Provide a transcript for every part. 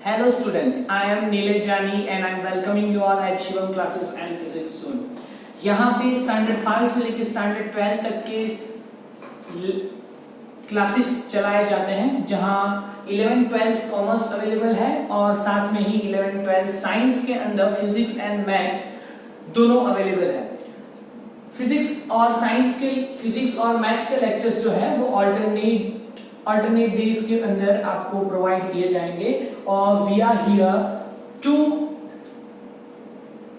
Hello students, I am Neelaj Jani and I am welcoming you all at Shivam Classes and Physics Zone. यहाँ पे standard 5 से लेकर standard 12 तक के classes चलाए जाते हैं, जहाँ 11-12 कॉमर्स अवेलेबल है और साथ में ही 11-12 साइंस के अंदर फिजिक्स एंड मैथ्स दोनों अवेलेबल है। फिजिक्स और मैथ्स के लेक्चर्स जो है वो अल्टरनेट डेज के अंदर आपको प्रोवाइड किए जाएंगे और we are here to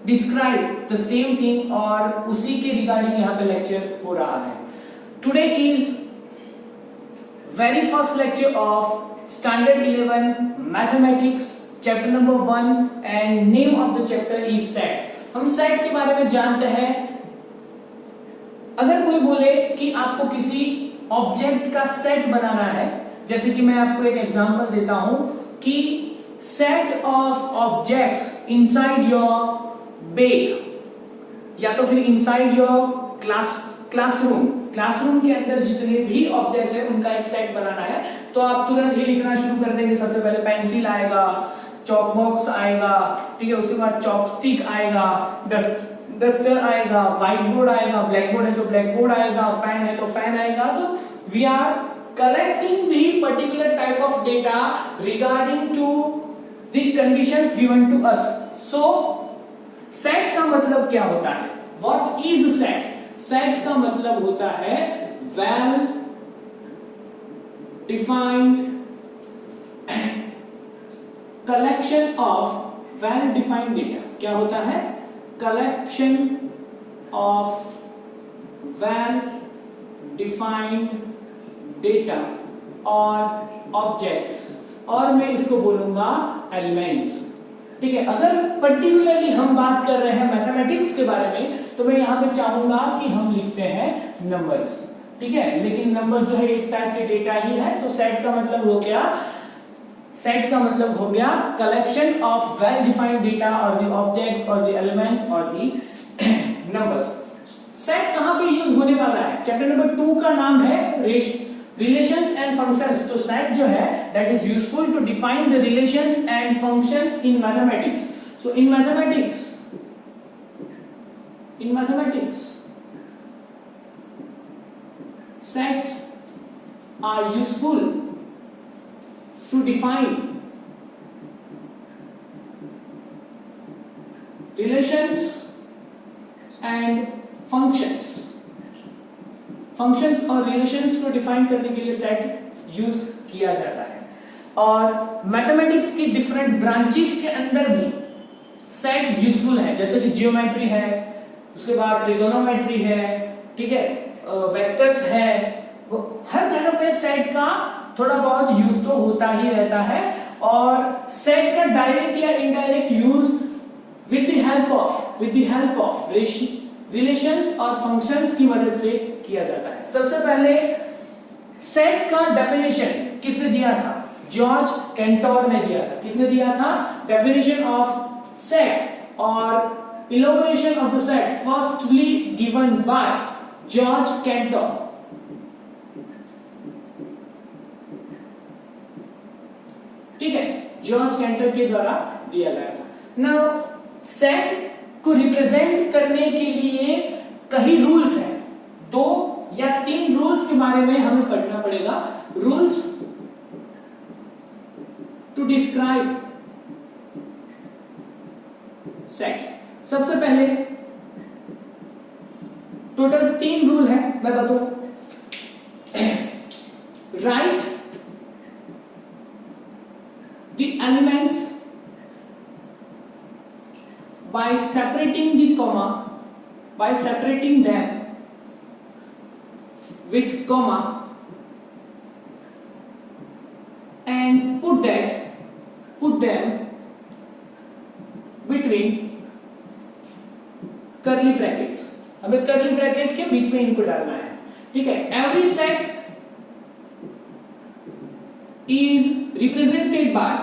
describe the same thing और उसी के रिगार्डिंग यहाँ पे लेक्चर हो रहा है। Today is very first lecture of standard 11 mathematics chapter number 1 and name of the chapter is set. हम सेट के बारे में जानते हैं। अगर कोई बोले कि आपको किसी ऑब्जेक्ट का सेट बनाना है, जैसे कि मैं आपको एक एग्जांपल देता हूं कि set of objects inside your bag या तो फिर इनसाइड योर क्लासरूम के अंदर जितने भी ऑब्जेक्ट्स हैं उनका एक सेट बनाना है, तो आप तुरंत ही लिखना शुरू कर देंगे। सबसे पहले पेंसिल आएगा, चॉक बॉक्स आएगा, ठीक है, उसके बाद चॉक स्टिक आएगा, डस्टर आएगा, व्हाइट बोर्ड आएगा, ब्लैक बोर्ड है तो ब्लैक बोर्ड आएगा, फैन है तो फैन आएगा। तो we are collecting the particular type of data regarding to the conditions given to us. So set का मतलब क्या होता है? What is set? सेट का मतलब होता है well defined collection of well defined data. क्या होता है? collection of well defined data और objects, और मैं इसको बोलूंगा elements। ठीक है, अगर पर्टिकुलरली हम बात कर रहे हैं मैथमेटिक्स के बारे में तो मैं यहाँ पे चाहूंगा कि हम लिखते हैं नंबर्स। ठीक है, लेकिन नंबर्स जो है एक टाइप के डेटा ही है। तो सेट का मतलब हो गया collection of well defined data और द ऑब्जेक्ट्स और द एलिमेंट्स और द नंबर्स। सेट कहां पे यूज होने वाला है? चैप्टर नंबर 2 का नाम है रिलेशंस एंड फंक्शंस। तो सेट जो है that is useful to define the relations and functions in mathematics. So in mathematics sets are useful to define relations and functions और relations को define करने के लिए set यूज किया जाता है। और मैथमेटिक्स की डिफरेंट ब्रांचेस के अंदर भी सेट यूजफुल है, जैसे कि जियोमेट्री है, उसके बाद ट्रिगोनोमेट्री है, ठीक है, वेक्टर्स है। वो हर जगह पे सेट का थोड़ा बहुत यूज तो होता ही रहता है और सेट का डायरेक्ट या indirect use with the help of relations और फंक्शंस की मदद से किया जाता है। सबसे पहले सेट का डेफिनेशन किसने दिया था? जॉर्ज कैंटोर ने दिया था। किसने दिया था? डेफिनेशन ऑफ सेट और elaboration of the set firstly given by George Cantor. ठीक है, जॉर्ज कैंटर के द्वारा दिया गया था। नाउ सेट को रिप्रेजेंट करने के लिए कई रूल्स हैं। 2 या 3 रूल्स के बारे में हमें पढ़ना पड़ेगा। Rules to describe set. सबसे पहले टोटल 3 रूल है, मैं बताऊं। Write the elements by separating them with comma and put them between curly brackets। हमें curly bracket के बीच में इनको डालना है। ठीक है, every set is represented by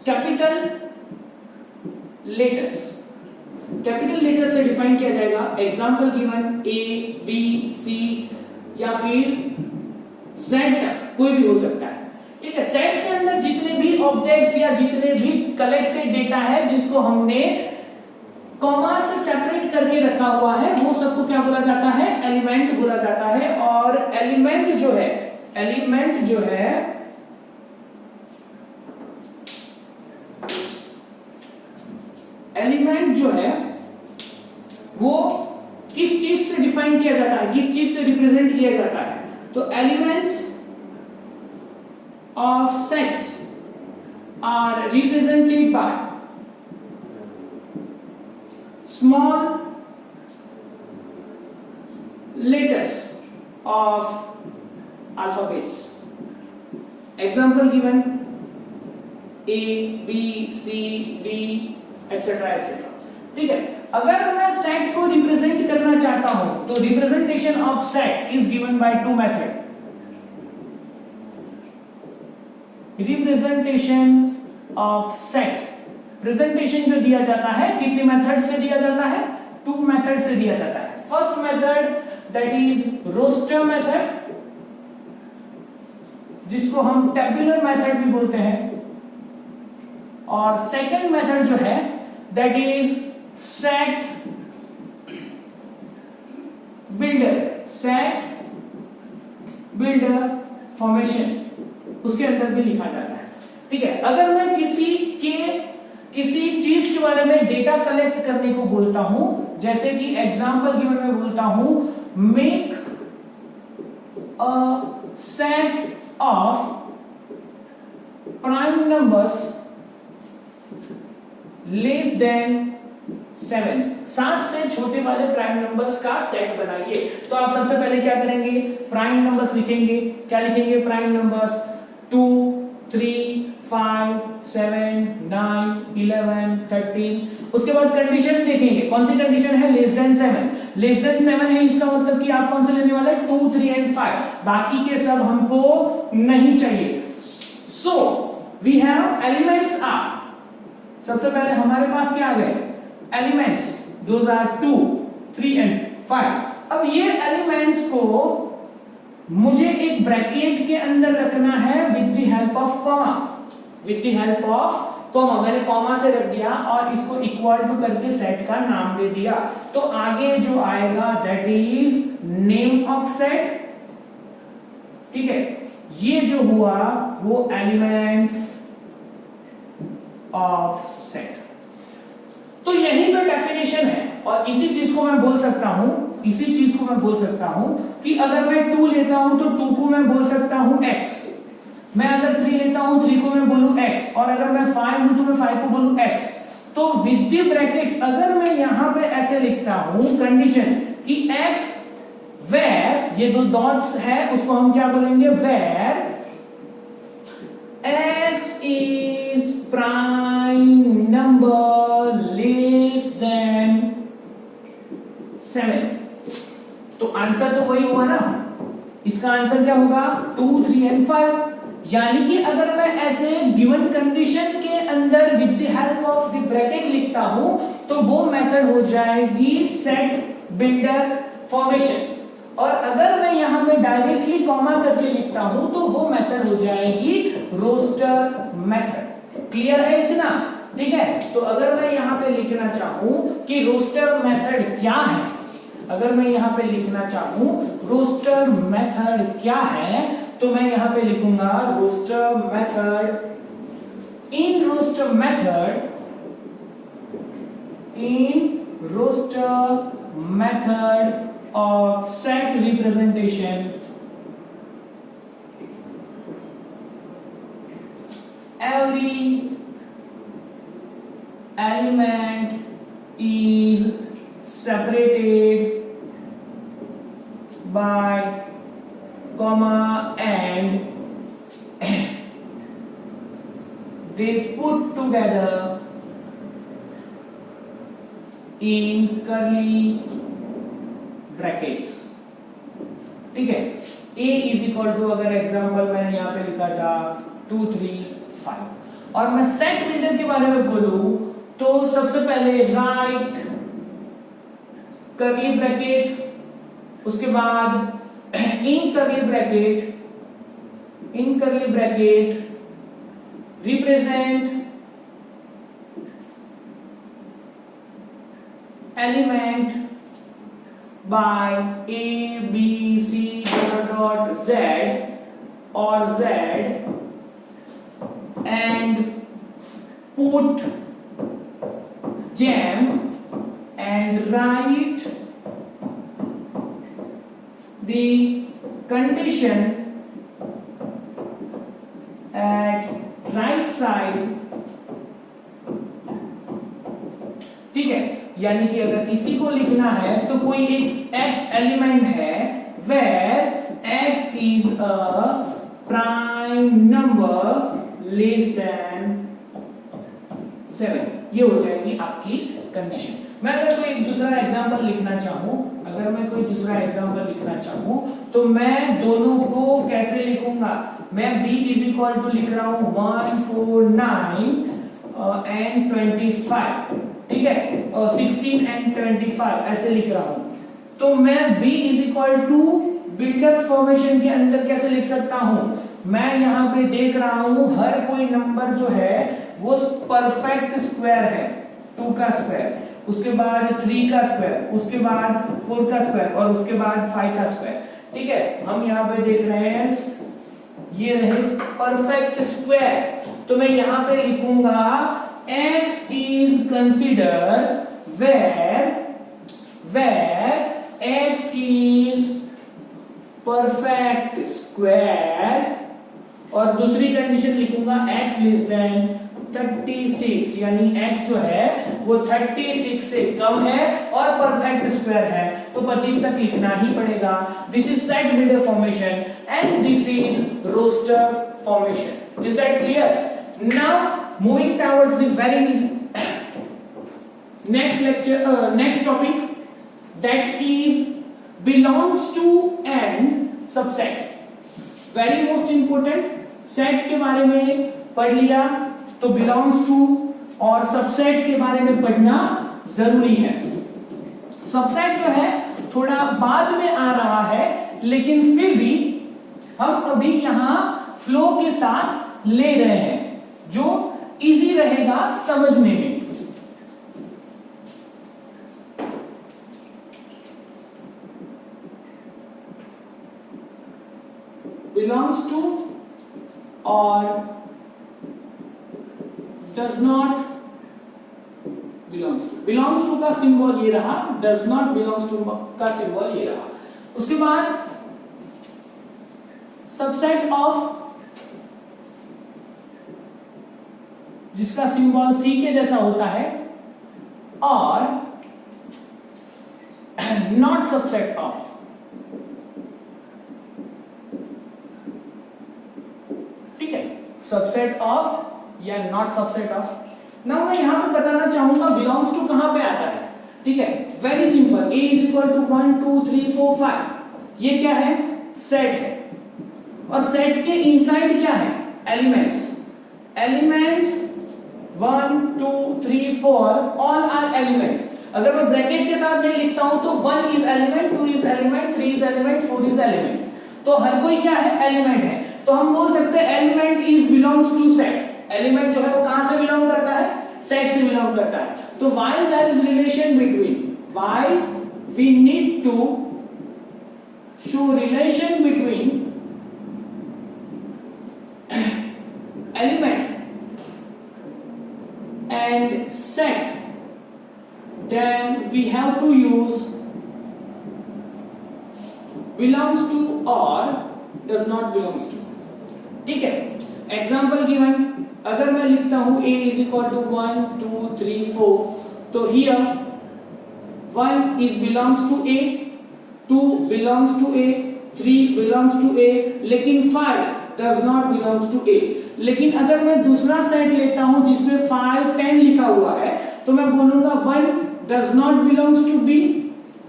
capital letters। Capital letter से डिफाइन किया जाएगा। Example given A, B, C या फिर Z तक कोई भी हो सकता है, ठीक है। सेट के अंदर जितने भी ऑब्जेक्ट्स या जितने भी कलेक्टेड डेटा है जिसको हमने कॉमा से सेपरेट करके रखा हुआ है, वो सबको क्या बोला जाता है, एलिमेंट बोला जाता है। और एलिमेंट जो है वो किस चीज से डिफाइन किया जाता है, किस चीज से रिप्रेजेंट किया जाता है? तो elements of sets are represented by small letters of alphabets. Example given: A, B, C, D, etc. etc. ठीक है। अगर मैं सेट को रिप्रेजेंट करना चाहता हूं तो representation of set is given by two method. Representation of set, presentation जो दिया जाता है कितने मेथड से दिया जाता है? टू मेथड से दिया जाता है। First method that is roster method, जिसको हम टेबुलर मेथड भी बोलते हैं, और सेकंड मेथड जो है that is set builder formation, उसके अंदर भी लिखा जाता है, ठीक है। अगर मैं किसी चीज के बारे में डेटा कलेक्ट करने को बोलता हूं, जैसे कि एग्जांपल की मैं बोलता हूं make a set of prime numbers less than 7, 7 से छोटे वाले प्राइम नंबर्स का सेट बनाइए। तो आप सबसे पहले क्या करेंगे? प्राइम नंबर्स लिखेंगे। क्या लिखेंगे? Prime numbers 2, 3, 5, 7, 9, 11, 13। उसके बाद कंडीशन देखेंगे, कौन सी कंडीशन है? Less than 7। लेस देन 7 है, इसका मतलब कि आप कौन से लेने वाले? 2, 3 एंड 5। बाकी के सब हमको नहीं चाहिए। So we have elements are, सबसे पहले हमारे पास क्या आ गए? Elements, those are 2, 3 and 5। अब ये एलिमेंट्स को मुझे एक ब्रैकेट के अंदर रखना है with the help of comma. मैंने कॉमा से रख दिया और इसको इक्वल टू करके सेट का नाम दे दिया। तो आगे जो आएगा that is name of set, ठीक है। ये जो हुआ वो एलिमेंट्स ऑफ सेट। तो यही पे डेफिनेशन है, और इसी चीज को मैं बोल सकता हूं कि अगर मैं 2 लेता हूं तो 2 को मैं बोल सकता हूं x, मैं अगर 3 लेता हूं 3 को मैं बोलूं x, और अगर मैं 5 हूं तो मैं 5 को बोलूं x। तो विद द ब्रैकेट अगर मैं यहां पे ऐसे लिखता हूं कंडीशन कि x वेयर, ये दो डॉट्स है उसको हम क्या बोलेंगे? Where x is prime number less than 7, तो आंसर तो वही हुआ ना। इसका आंसर क्या होगा? 2, 3 एंड 5। यानी कि अगर मैं ऐसे गिवन कंडीशन के अंदर with the help of the bracket लिखता हूं तो वो मेथड हो जाएगी सेट बिल्डर फॉर्मेशन, और अगर मैं यहां पे डायरेक्टली कॉमा करके लिखता हूं तो वो मेथड हो जाएगी रोस्टर मेथड। क्लियर है इतना? ठीक है। तो अगर मैं यहां पे लिखना चाहूं कि रोस्टर मेथड क्या है, अगर मैं यहां पे लिखना चाहूं रोस्टर मेथड क्या है, तो मैं यहां पे लिखूंगा roster method. In roster method of set representation, every element is separated by comma and they put together in curly brackets, ठीक है। a इज इक्वल टू, अगर एग्जांपल मैंने यहां पे लिखा था 2, 3, 5, और मैं सेट बिल्डर के बारे में बोलूं तो सबसे पहले राइट कर्ली ब्रैकेट्स, उसके बाद in curly bracket in curly bracket represent element by A, B, C dot Z or Z and put gem and write the condition at right side. ठीक है, यानी कि अगर इसी को लिखना है तो कोई एक x एलिमेंट है where x is a prime number less than 7, ये हो जाएगी आपकी कंडीशन। मैं अगर कोई दूसरा एग्जांपल लिखना चाहूं तो मैं दोनों को कैसे लिखूंगा? मैं b इज इक्वल टू लिख रहा हूं 149 and 25, ठीक है, और 16 and 25 ऐसे लिख रहा हूं। तो मैं b is equal to buildup formation के अंदर कैसे लिख सकता हूं? मैं यहां पे देख रहा हूं हर कोई नंबर जो है वो परफेक्ट स्क्वायर है, 2 का स्क्वायर, उसके बाद 3 का स्क्वायर, उसके बाद 4 का स्क्वायर और उसके बाद 5 का स्क्वायर। ठीक है, हम यहाँ पे देख रहे हैं ये रहे परफेक्ट स्क्वायर। तो मैं यहाँ पे लिखूंगा x is considered where x is perfect square और दूसरी कंडीशन लिखूंगा x less than 36, यानी x जो है वो 36 से कम है और परफेक्ट स्क्वायर है, तो 25 तक लिखना ही पड़ेगा। This is set builder formation and this is roster formation. Is that clear? Now moving towards the very next topic that is belongs to and subset. Very most important, set के बारे में पढ़ लिया तो बिलोंग्स टू और subset के बारे में पढ़ना जरूरी है। सबसेट जो है थोड़ा बाद में आ रहा है, लेकिन फिर भी हम अभी यहां फ्लो के साथ ले रहे हैं जो इजी रहेगा समझने में। बिलोंग्स टू और does not belongs to का सिंबल ये रहा, does not belongs to का सिंबल ये रहा। उसके बाद सबसेट ऑफ जिसका सिंबल सी के जैसा होता है और नॉट सबसेट ऑफ। ठीक है, सबसेट ऑफ या नॉट सबसेट ऑफ। नाउ मैं यहां पे बताना चाहूंगा बिलोंग्स टू कहां पे आता है। ठीक है, very simple, a is equal to 1 2 3 4 5, ये क्या है? सेट है। और सेट के इनसाइड क्या है? Elements 1 2 3 4 all are elements. अगर मैं ब्रैकेट के साथ नहीं लिखता हूं तो 1 is element, 2 is element, 3 is element, 4 is element, तो हर कोई क्या है? एलिमेंट है। तो हम बोल सकते हैं element is belongs to set. Element जो है वो कहां से बिलोंग करता है? सेट से बिलोंग करता है। तो while there is relation between, while we need to show relation between element and set, then we have to use belongs to or does not belongs to। ठीक है, एग्जाम्पल गिवन, अगर मैं लिखता हूं a is equal to 1 2 3 4, तो here 1 is belongs to a, 2 belongs to a, 3 belongs to a, लेकिन 5 does not belongs to a। लेकिन अगर मैं दूसरा सेट लेता हूं जिसमें 5 10 लिखा हुआ है तो मैं बोलूंगा 1 does not belongs to b,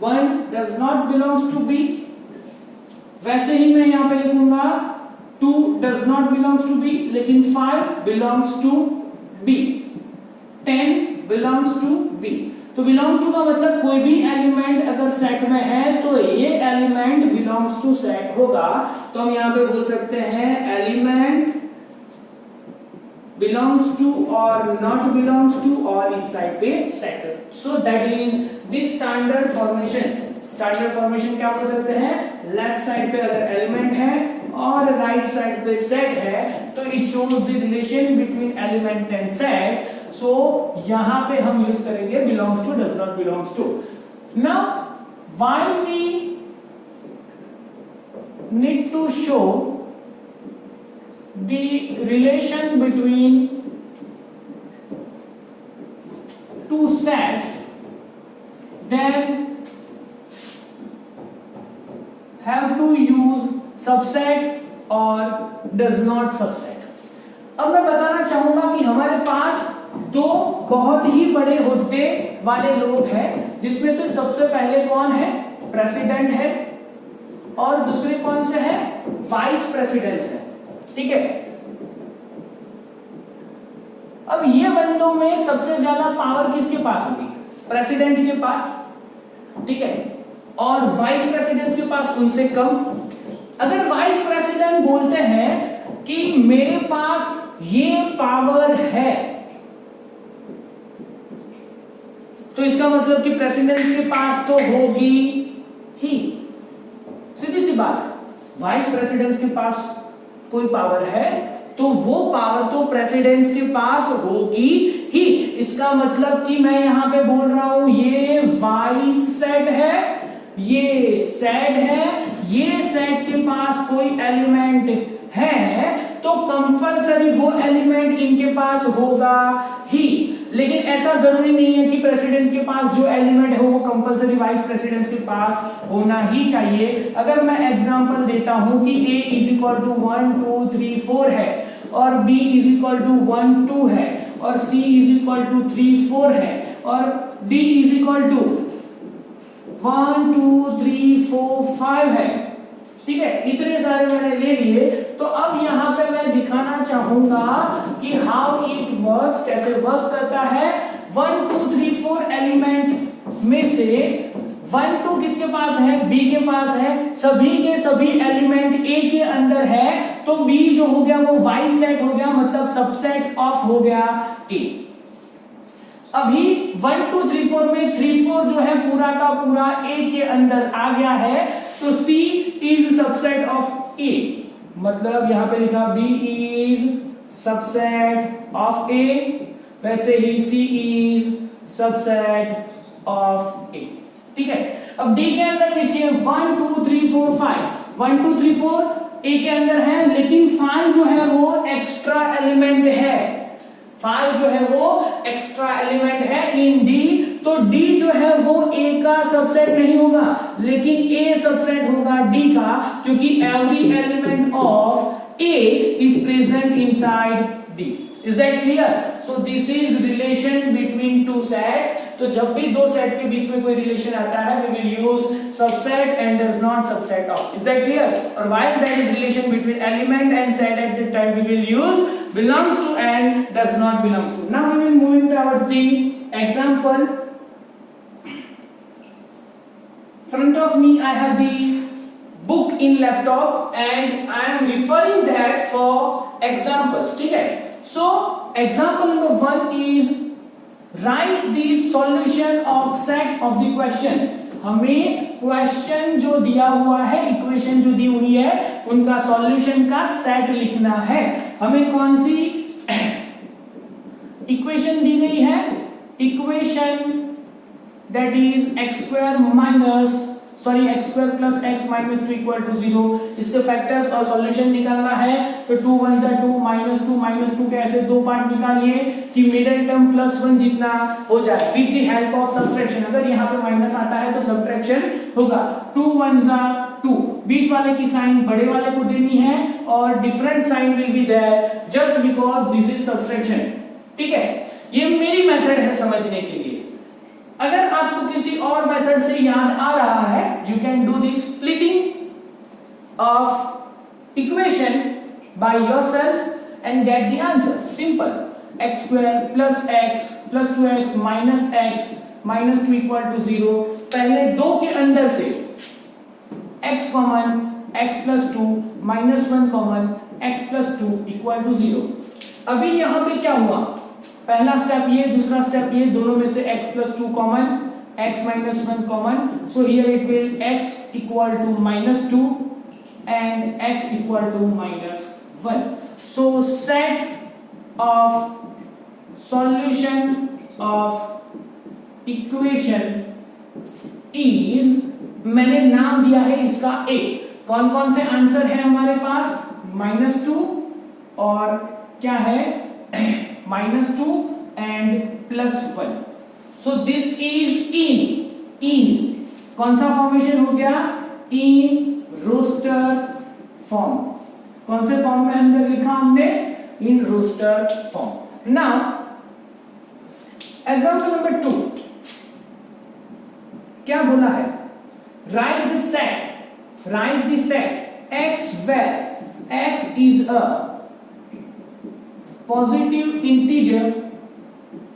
1 does not belongs to b। वैसे ही मैं यहां पे लिखूंगा 2 does not belongs to b, लेकिन 5 belongs to b, 10 belongs to b। तो बिलोंग्स टू का मतलब कोई भी एलिमेंट अगर सेट में है तो ये एलिमेंट बिलोंग्स टू सेट होगा। तो हम यहां पे बोल सकते हैं element belongs to or not belongs to और इस साइड पे set. So that is the standard formation. Standard formation क्या बोल सकते हैं, लेफ्ट साइड पे अगर एलिमेंट है और राइट साइड पे सेट है तो it shows the relation between element and set. So यहां पे हम यूज करेंगे belongs to does not belongs to। Now why we need to show the relation between two sets, then have to use subset or does not subset। अब मैं बताना चाहूंगा कि हमारे पास दो बहुत ही बड़े हुद्दे वाले लोग हैं, जिसमें से सबसे पहले कौन है, प्रेसिडेंट है, और दूसरे कौन से है, वाइस प्रेसिडेंट है। ठीक है, अब ये बंदों में सबसे ज्यादा पावर किसके पास होगी, प्रेसिडेंट के पास। ठीक है, और वाइस प्रेसिडेंट के पास उनसे कम। अगर वाइस प्रेसिडेंट बोलते हैं कि मेरे पास ये पावर है, तो इसका मतलब कि प्रेसिडेंट के पास तो होगी ही, सीधी सी बात है। वाइस प्रेसिडेंट के पास कोई पावर है तो वो पावर तो प्रेसिडेंट के पास होगी ही। इसका मतलब कि मैं यहां पे बोल रहा हूं ये वाइस सेट है, ये सेट है, ये सेट के पास कोई एलिमेंट है तो कंपलसरी वो एलिमेंट इनके पास होगा ही। लेकिन ऐसा जरूरी नहीं है कि प्रेसिडेंट के पास जो एलिमेंट है वो कंपलसरी वाइस प्रेसिडेंट के पास होना ही चाहिए। अगर मैं एग्जांपल देता हूं कि a इज इक्वल टू 1 2 3 4 है और b इज इक्वल टू 1 2 है और c इज इक्वल टू 3 4 है और d इज इक्वल टू 1 2 3 4 5 है। ठीक है, इतने सारे मैंने ले लिए। तो अब यहां पे मैं दिखाना चाहूंगा कि हाउ इट वर्क्स, कैसे वर्क करता है। 1 2 3 4 एलिमेंट में से 1 2 किसके पास है, b के पास है। सभी के सभी एलिमेंट a के अंदर है तो b जो हो गया वो वाइस सेट हो गया, मतलब सबसेट ऑफ हो गया a। अभी 1 2 3 4 में 3 4 जो है पूरा का पूरा a के अंदर आ गया है तो c is subset of a, मतलब यहां पे लिखा b is subset of a, वैसे ही c is subset of a। ठीक है, अब d के अंदर देखिए 1 2 3 4 5 1 2 3 4 a के अंदर है, लेकिन 5 जो है वो एक्स्ट्रा एलिमेंट है। 5 जो है वो एक्स्ट्रा एलिमेंट है इन d, तो d जो है वो a का सबसेट नहीं होगा लेकिन a सबसेट होगा d का, क्योंकि every element of a is present inside d। Is that clear? So this is relation between two sets। तो जब भी दो सेट के बीच में कोई रिलेशन आता है we will use subset and does not subset of। Is that clear? और while there is relation between element and set at the time we will use belongs to and does not belongs to। Now we will moving towards the example। Front of me I have the book in laptop and I am referring that for examples। ठीक है, so example number 1 is write the solution of set of the question। हमें question जो दिया हुआ है, equation जो दी हुई है, उनका सॉल्यूशन का सेट लिखना है। हमें कौन सी इक्वेशन दी गई है, equation that is x square minus x square plus x minus 2 equal to 0। इसके फैक्टर्स और सॉल्यूशन निकालना है तो 2 1 जा 2 -2 के ऐसे दो पार्ट निकालिए कि मिडिल टर्म +1 जितना हो जाए with the help of subtraction. अगर यहाँ पे माइनस आता है तो सब्ट्रैक्शन होगा। 2 1 जा 2, बीच वाले की साइन बड़े वाले को देनी है और different sign will be there just because this is subtraction. ठीक है, ये मेरी मेथड है समझने के लिए। अगर आपको किसी और मेथड से याद आ रहा है you can do the splitting of equation by yourself and get the answer, simple. X square plus 2x minus x minus 2 equal to 0। पहले दो के अंदर से x common x plus 2 minus 1 common x plus 2 equal to 0। अभी यहां पे क्या हुआ, पहला स्टेप ये, दूसरा स्टेप ये, दोनों में से x plus 2 common, x minus 1 common, so here it will x equal to minus 2 and x equal to minus 1. So set of solution of equation is, मैंने नाम दिया है इसका a। कौन कौन से आंसर है हमारे पास, -2 और क्या है -2 and +1। So this is in कौन सा फॉर्मेशन हो गया, इन रोस्टर फॉर्म। कौन से फॉर्म में अंदर लिखा हमने, in roster form. Now example number 2 क्या बोला है, write the set x where x is a positive integer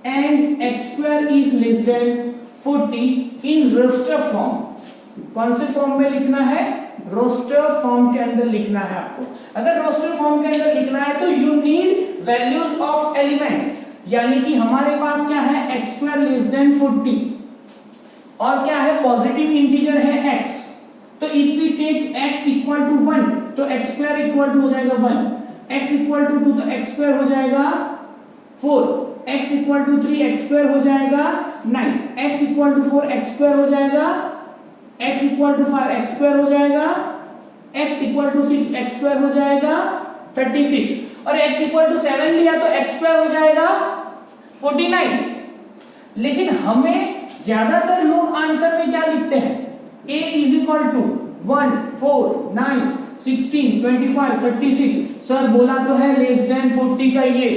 and x square is less than 40 in roster form। कौन से फॉर्म में लिखना है, रोस्टर फॉर्म के अंदर लिखना है आपको। अगर रोस्टर फॉर्म के अंदर लिखना है तो you need values of element, यानी कि हमारे पास क्या है, x square लेस देन 40 और क्या है, पॉजिटिव इंटीजर है x। तो if we take x equal to 1 तो x स्क्वायर इक्वल टू हो जाएगा 1, x इक्वल टू 2 तो x स्क्वायर हो जाएगा 4, x equal to 3 x square हो जाएगा 9, x equal to 4 x square हो जाएगा, x equal to 5 x square हो जाएगा, x equal to 6 x square हो जाएगा 36 और x इक्वल टू 7 लिया तो x स्क्वायर हो जाएगा 49। लेकिन हमें ज्यादातर लोग आंसर में क्या लिखते हैं, a is equal to 1 4 9 16 25 36। Sir बोला तो है लेस देन 40 चाहिए।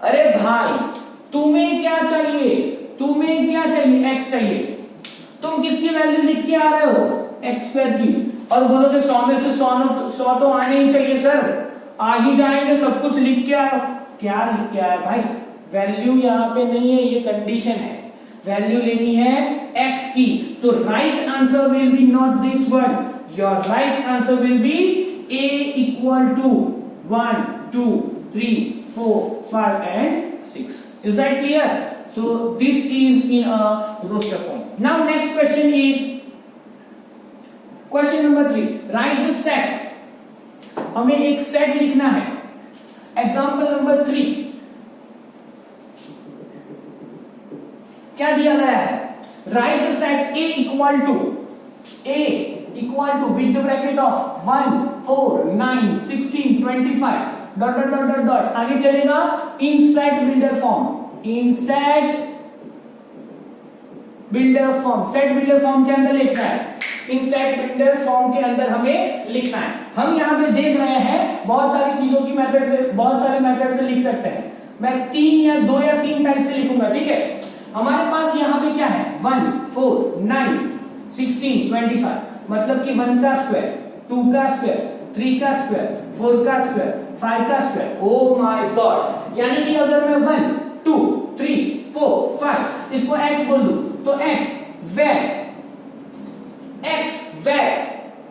अरे भाई तुम्हें क्या चाहिए, तुम्हें क्या चाहिए, x चाहिए। तुम किसकी वैल्यू लिख के आ रहे हो, x स्क्वायर की, और बोलोगे 100 में से 100 तो आने ही चाहिए सर, आ ही जाएंगे, सब कुछ लिख के आओ। क्या लिख के आया भाई, वैल्यू यहाँ पे नहीं है, ये कंडीशन है, वैल्यू लेनी है x की। तो right answer will be not this one, your right answer will be a equal to 1 2 3 4 5 and 6। Is that clear? So this is in a roster form. Now next question is question number 3, write the set। हमें एक set लिखना है। Example number 3 क्या दिया गया है, write the set a equal to with the bracket of 1 4 9 16 25 dot dot dot dot, आगे चलेगा in set builder form, in set builder form. Set builder form के अंदर लिखना है, इन सेट बिल्डर फॉर्म के अंदर हमें लिखना है। हम यहाँ पे देख रहे हैं बहुत सारी चीजों की मेथड से, बहुत सारे मेथड से लिख सकते हैं। मैं 2 या 3 टाइप से लिखूंगा, ठीक है। हमारे पास यहाँ पे क्या है, 1 4 9 16 25, मतलब कि 1 का स्क्वायर 2 का स्क्वायर 3 का स्क्वायर 4 का स्क्वायर 5 का स्क्वायर। ओ माय गॉड, यानी कि अगर मैं 1 2 3 4 5 इसको x बोल दूं तो x वेयर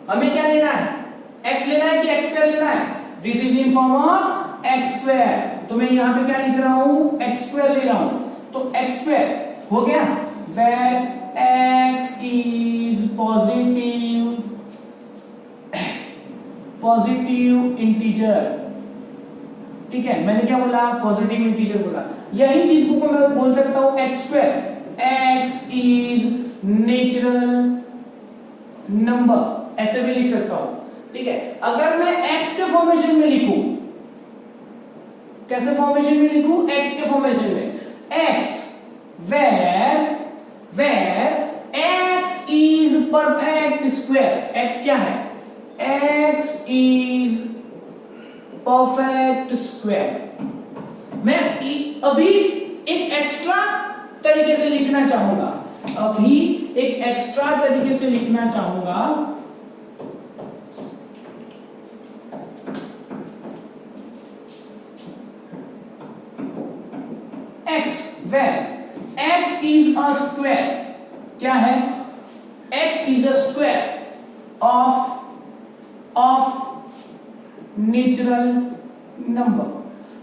हमें क्या लेना है, x लेना है कि x स्क्वायर लेना है, this is in form of x square. तो मैं यहां पे क्या लिख रहा हूं, x स्क्वायर ले रहा हूं, तो x स्क्वायर हो गया where x is positive integer, ठीक है। मैंने क्या बोला, पॉजिटिव इंटीजर बोला। यही चीज को मैं बोल सकता हूं x square, x is natural number, ऐसे भी लिख सकता हूं, ठीक है। अगर मैं x के फॉर्मेशन में लिखूं, कैसे फॉर्मेशन में लिखूं, x के फॉर्मेशन में, x where x is perfect square, x क्या है, x is perfect square। मैं अभी एक एक्स्ट्रा तरीके से लिखना चाहूंगा, where x is a square, क्या है, x is a square of natural number.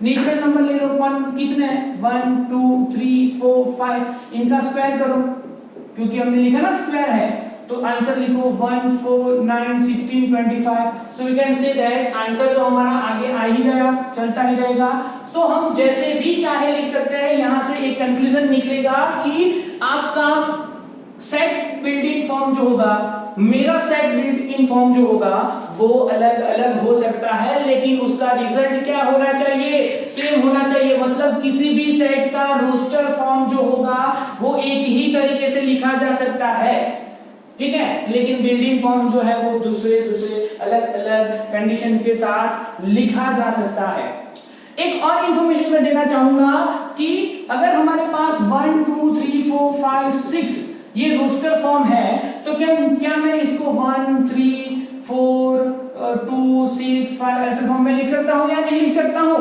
Natural number ले लो, कौन कितने हैं, 1 2 3 4 5, इनका स्क्वायर करो, क्योंकि हमने लिखा ना स्क्वायर है, तो आंसर लिखो 1 4 9 16 25। So we can say that answer तो हमारा आगे आ ही गया, चलता ही रहेगा। सो हम जैसे भी चाहे लिख सकते हैं, यहां से एक कंक्लूजन निकलेगा कि आपका सेट बिल्डिंग फॉर्म जो होगा, मेरा सेट बिल्ट इन फॉर्म जो होगा वो अलग अलग हो सकता है, लेकिन उसका रिजल्ट क्या होना चाहिए, सेम होना चाहिए। मतलब किसी भी सेट का रोस्टर फॉर्म जो होगा वो एक ही तरीके से लिखा जा सकता है, ठीक है, लेकिन बिल्डिंग फॉर्म जो है वो दूसरे अलग अलग कंडीशन के साथ लिखा जा सकता है। एक और इंफॉर्मेशन मैं देना चाहूंगा कि अगर हमारे पास 1 2 3 4 5 6 ये रोस्टर फॉर्म है, तो क्या मैं इसको 1 3 4 2 6 5 ऐसे फॉर्म में लिख सकता हूं या नहीं लिख सकता हूं?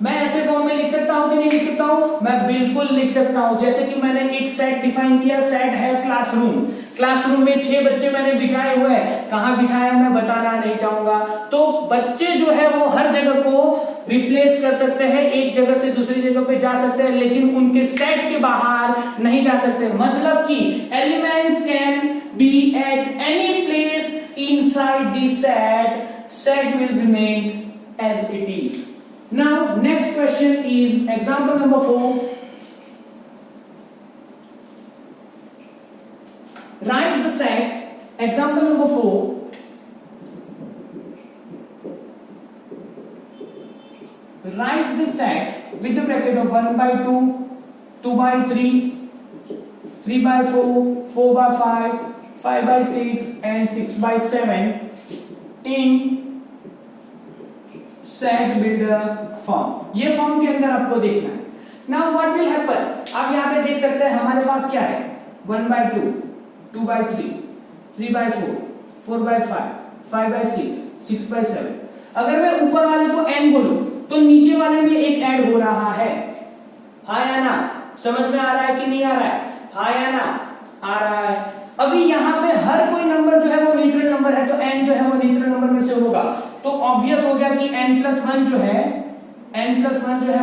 मैं ऐसे फॉर्म में लिख सकता हूं कि नहीं लिख सकता हूं? मैं बिल्कुल लिख सकता हूं। जैसे कि मैंने एक सेट डिफाइन किया, सेट है क्लासरूम। क्लासरूम में 6 बच्चे मैंने बिठाए हुए हैं, कहां बिठाए मैं बताना नहीं चाहूंगा। तो बच्चे जो है वो हर जगह को रिप्लेस कर सकते हैं, एक जगह से दूसरी जगह पे जा सकते हैं, लेकिन उनके सेट के बाहर नहीं जा सकते। मतलब कि elements can be at any place inside the set will remain as it is. Now next question is example number 4. Write the set, example number 4. Write the set with the bracket of 1 by 2, 2 by 3, 3 by 4, 4 by 5, 5 by 6 and 6 by 7 in set builder form. ये form के अंदर आपको देखना है। Now what will happen, आप यहां पे देख सकते हैं हमारे पास क्या है, 1 by 2, 2 by 3, 3 by 4, 4 by 5, 5 by 6, 6 by 7। अगर मैं ऊपर वाले को n बोलूं तो नीचे वाले में एक ऐड हो रहा है, हाँ या ना? समझ में आ रहा है कि नहीं आ रहा है? हाँ या ना? आ रहा है। अभी यहाँ पे हर कोई नंबर जो है वो नेचुरल नंबर है, तो n जो है वो नेचुरल नंबर में से होगा, तो ऑब्वियस हो गया कि n+1 जो है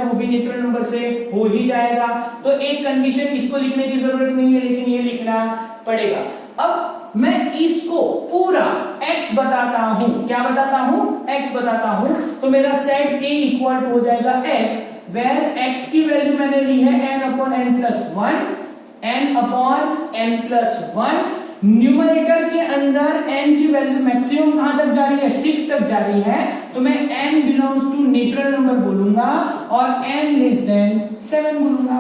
वो भी नेचुरल नंबर से हो ही जाएगा। तो एक कंडीशन इसको लिखने की जरूरत नहीं है, लेकिन ये लिखना पड़ेगा। अब मैं इसको पूरा x बताता हूं, क्या बताता हूं? x बताता हूं। तो मेरा सेट A इक्वल टू हो जाएगा x, वेयर x की वैल्यू मैंने ली है n/n+1, n/n+1। न्यूमरेटर के अंदर n की वैल्यू मैक्सिमम कहां तक जा रही है? 6 तक जा रही है, तो मैं n belongs to natural number बोलूंगा और n लेस देन 7 बोलूंगा।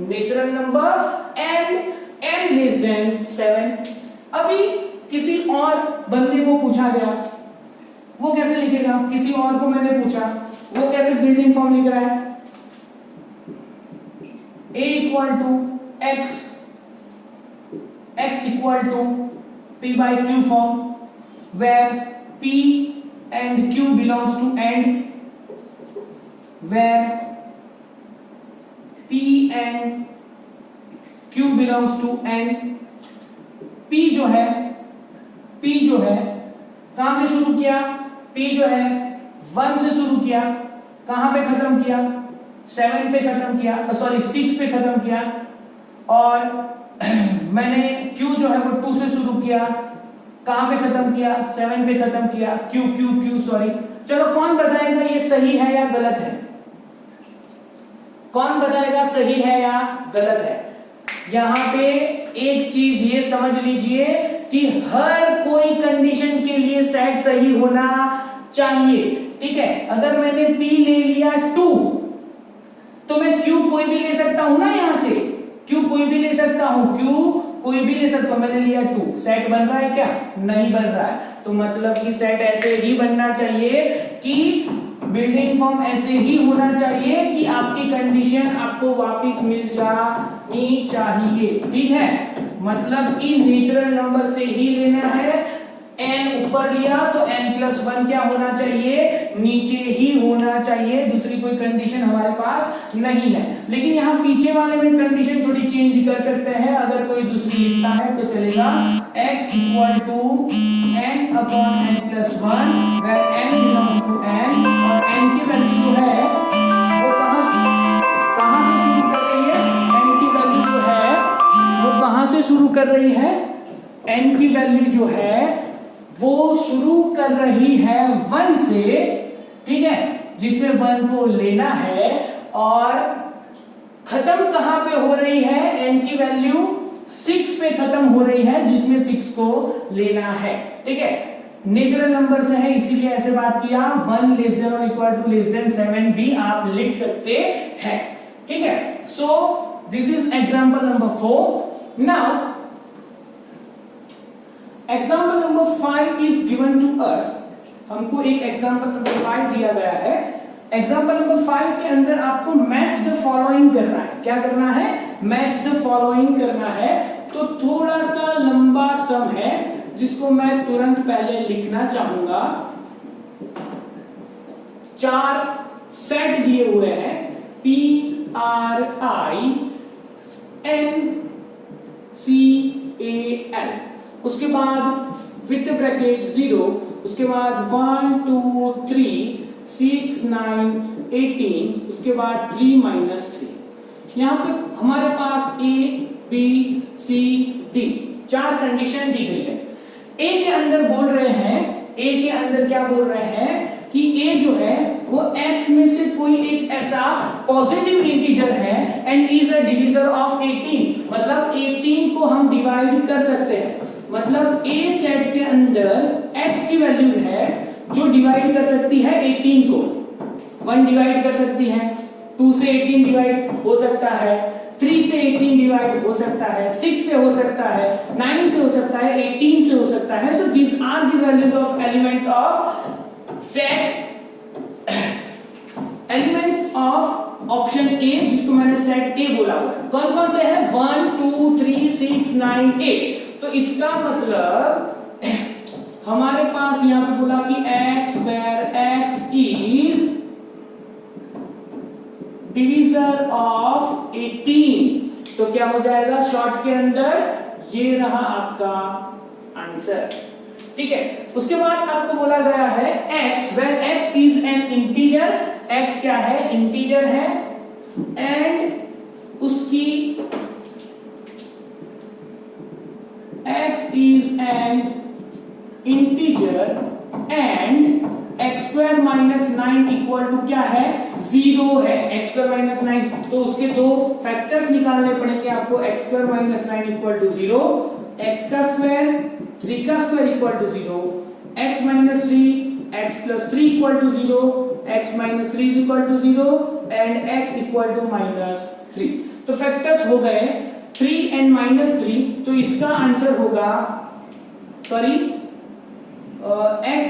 Natural number n less than 7। अभी किसी और बंदे को पूछा गया, वो कैसे लिखेगा? किसी और को मैंने पूछा, वो कैसे बिल्डिंग फॉर्म लिख रहा है? a equal to x equal to p by q form, where p and q belongs to and, where p and q belongs to and। p जो है कहां से शुरू किया? p जो है 1 से शुरू किया, कहां पे खत्म किया? 7 पे खत्म किया, सॉरी 6 पे खत्म किया। और मैंने Q जो है वो 2 से शुरू किया, कहां पे खत्म किया? 7 पे खत्म किया। Q sorry. चलो कौन बताएगा ये सही है या गलत है? कौन बताएगा सही है या गलत है? यहां पे एक चीज ये समझ लीजिए कि हर कोई कंडीशन के लिए सेट सही होना चाहिए, ठीक है? अगर मैंने P ले लिया 2, तो मैं Q कोई भी ले सकता हूं ना, यहां से Q कोई भी ले सकता हूं, Q कोई भी ले सकता हूं। मैंने लिया 2, सेट बन रहा है क्या? नहीं बन रहा है। तो मतलब कि सेट ऐसे ही बनना चाहिए कि बिल्डिंग फॉर्म ऐसे ही होना चाहिए कि आपकी कंडीशन आपको वापस मिल जानी चाहिए, ठीक है? मतलब कि नेचुरल नंबर से ही लेना है। n ऊपर लिया तो n+1 क्या होना चाहिए? नीचे ही होना चाहिए, दूसरी कोई कंडीशन हमारे पास नहीं है। लेकिन यहाँ पीछे वाले में कंडीशन थोड़ी चेंज कर सकते हैं, अगर कोई दूसरी लिखता है तो चलेगा x equal to n upon n plus 1 where n belongs to n, और n की वैल्यू जो है वो कहाँ से शुरू कर रही है, n की वैल्यू जो है वो कहाँ से शुरू कर रही है, n की वैल्यू जो है वो शुरू कर रही है 1 से, ठीक है, जिसमें 1 को लेना है, और खत्म कहां पे हो रही है, n की वैल्यू 6 पे खत्म हो रही है, जिसमें 6 को लेना है, ठीक है। नेचुरल नंबर से है इसीलिए ऐसे बात किया, 1 लेस देन और इक्वल टू लेस देन 7 भी आप लिख सकते हैं, ठीक है। So this is example number 4। Now example number 5 is given to us, हमको एक एग्जाम्पल नंबर 5 दिया गया है। एग्जाम्पल नंबर 5 के अंदर आपको मैच द फॉलोइंग करना है। क्या करना है, मैच द फॉलोइंग करना है। तो थोड़ा सा लंबा सम है जिसको मैं तुरंत पहले लिखना चाहूंगा। 4 सेट दिए हुए हैं, PRINCAL, उसके बाद विथ ब्रैकेट 0, उसके बाद 1 2 3 6 9 18, उसके बाद 3 -3। यहां पे हमारे पास A B C D 4 condition दी गई है। A के अंदर बोल रहे हैं, A के अंदर क्या बोल रहे हैं कि A जो है वो x में से कोई एक ऐसा पॉजिटिव इंटीजर है and is a divisor of 18, मतलब 18 को हम डिवाइड कर सकते हैं। मतलब A सेट के अंदर x की वैल्यूज है जो डिवाइड कर सकती है 18 को। 1 डिवाइड कर सकती है, 2 से 18 डिवाइड हो सकता है, 3 से 18 डिवाइड हो सकता है, 6 से हो सकता है, 9 से हो सकता है, 18 से हो सकता है। So this are the values of element of set, elements of option A, जिसको मैंने सेट ए बोला हुआ है। कौन कौन से है, 1 2 3 6 9 8। तो इसका मतलब हमारे पास यहां पे बोला कि x where x is divisor of 18, तो क्या हो जाएगा शॉर्ट के अंदर, ये रहा आपका आंसर, ठीक है। उसके बाद आपको बोला गया है x where x is an integer, x क्या है, इंटीजर है, एंड उसकी x is an integer and x square minus 9 equal to क्या है, 0 है। x square minus 9, तो उसके दो फैक्टर्स निकालने पड़ेंगे आपको। x square minus 9 equal to 0, x का स्क्वायर 3 का square equal to 0, x minus 3, x plus 3 equal to 0, x minus 3 is equal to 0 and x equal to minus 3। तो फैक्टर्स हो गए 3 and minus 3, तो इसका आंसर होगा, sorry, x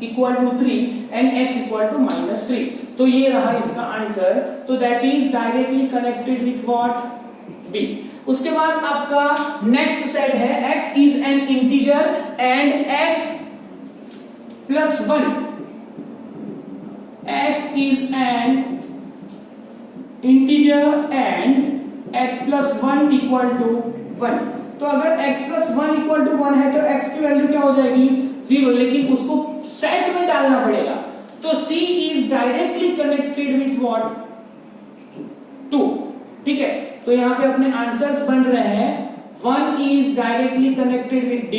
equal to 3 and x equal to minus 3। तो ये रहा इसका आंसर। तो that is directly connected with what, B। उसके बाद आपका नेक्स्ट सेट है x is an integer and x plus 1, x is an integer and x plus 1 equal to 1। तो अगर x plus 1 equal to 1 है तो x की वैल्यू क्या हो जाएगी, 0, लेकिन उसको सेट में डालना पड़ेगा। तो C is directly connected with what, 2, ठीक है। तो यहाँ पे अपने आंसर्स बन रहे हैं, 1 is directly connected with D,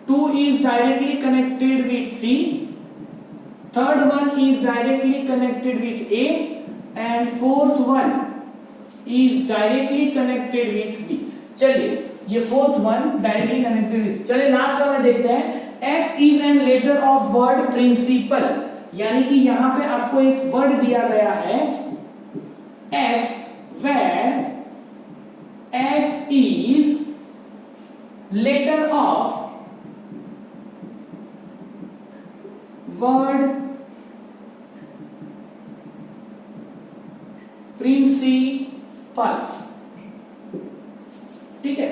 2 is directly connected with C, third one is directly connected with A, and fourth one is directly connected with B। चलिए ये fourth one directly connected with, चलिए last वाला देखते हैं। x is an letter of word principal, यानी कि यहां पे आपको एक वर्ड दिया गया है x where x is letter of word principle, ठीक है।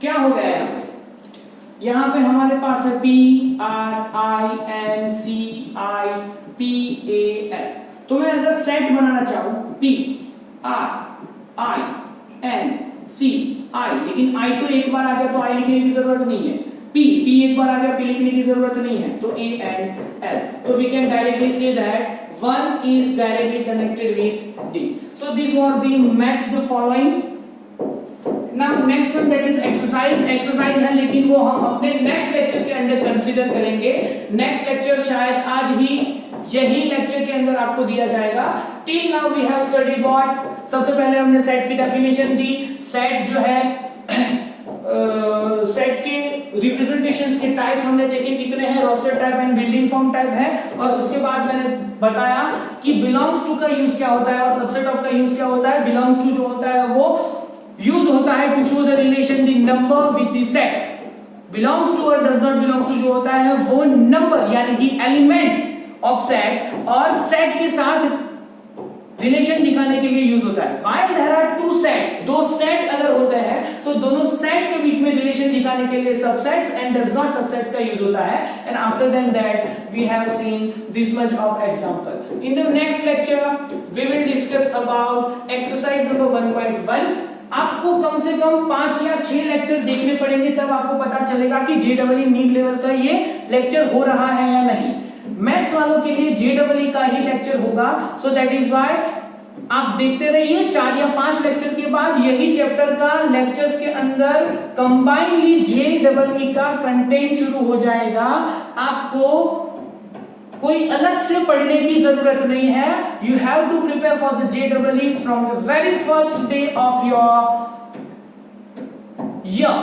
क्या हो गया है, यहां पे हमारे पास पास है PRINCIPAL। तो मैं अगर सेट बनाना चाहूं PRINCI, लेकिन I तो एक बार आ गया तो I लिखने की जरूरत नहीं है, P एक बार आ गया P लिखने की जरूरत नहीं है, तो A and L। तो we can directly say that one is directly connected with D। So this was the match the following। Now next one that is exercise है, लेकिन वो हम अपने नेक्स्ट लेक्चर के अंदर कंसीडर करेंगे। नेक्स्ट लेक्चर शायद आज ही यही लेक्चर के अंदर आपको दिया जाएगा। Till now we have studied what. सबसे पहले हमने सेट की डेफिनेशन दी। सेट जो है सेट के रिप्रेजेंटेशंस के टाइप्स हमने देखे कितने हैं, roster type and building form type है। और उसके बाद मैंने बताया कि बिलोंग्स टू का यूज क्या होता है और सबसेट ऑफ का यूज क्या होता है। बिलोंग्स टू जो होता है वो यूज होता है to show the relation the number with the set. Belongs to और डज नॉट बिलोंग्स टू जो होता है वो नंबर यानी कि एलिमेंट ऑफ सेट और सेट के साथ रिलेशन दिखाने के लिए यूज होता है। While there are two sets, दो सेट अगर होते हैं तो दोनों सेट के बीच में रिलेशन दिखाने के लिए subsets and does not subsets का यूज होता है। And after then that we have seen this much of example. In the next lecture we will discuss about exercise number 1.1। आपको कम से कम 5 या 6 लेक्चर देखने पड़ेंगे, तब आपको पता चलेगा कि JEE नीट लेवल का ये लेक्चर हो रहा है या नहीं। मैथ्स वालों के लिए JEE का ही लेक्चर होगा। सो दैट इज व्हाई आप देखते रहिए। 4 या 5 लेक्चर के बाद यही चैप्टर का लेक्चर्स के अंदर कंबाइनली JEE का कंटेंट शुरू हो जाएगा। आपको कोई अलग से पढ़ने की जरूरत नहीं है। You have to prepare for the JEE from the very first day of your year.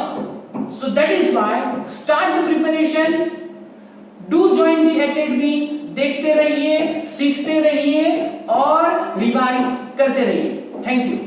So that is why start the preparation. Do join the academy. देखते रहिए, सीखते रहिए और रिवाइज करते रहिए। Thank you.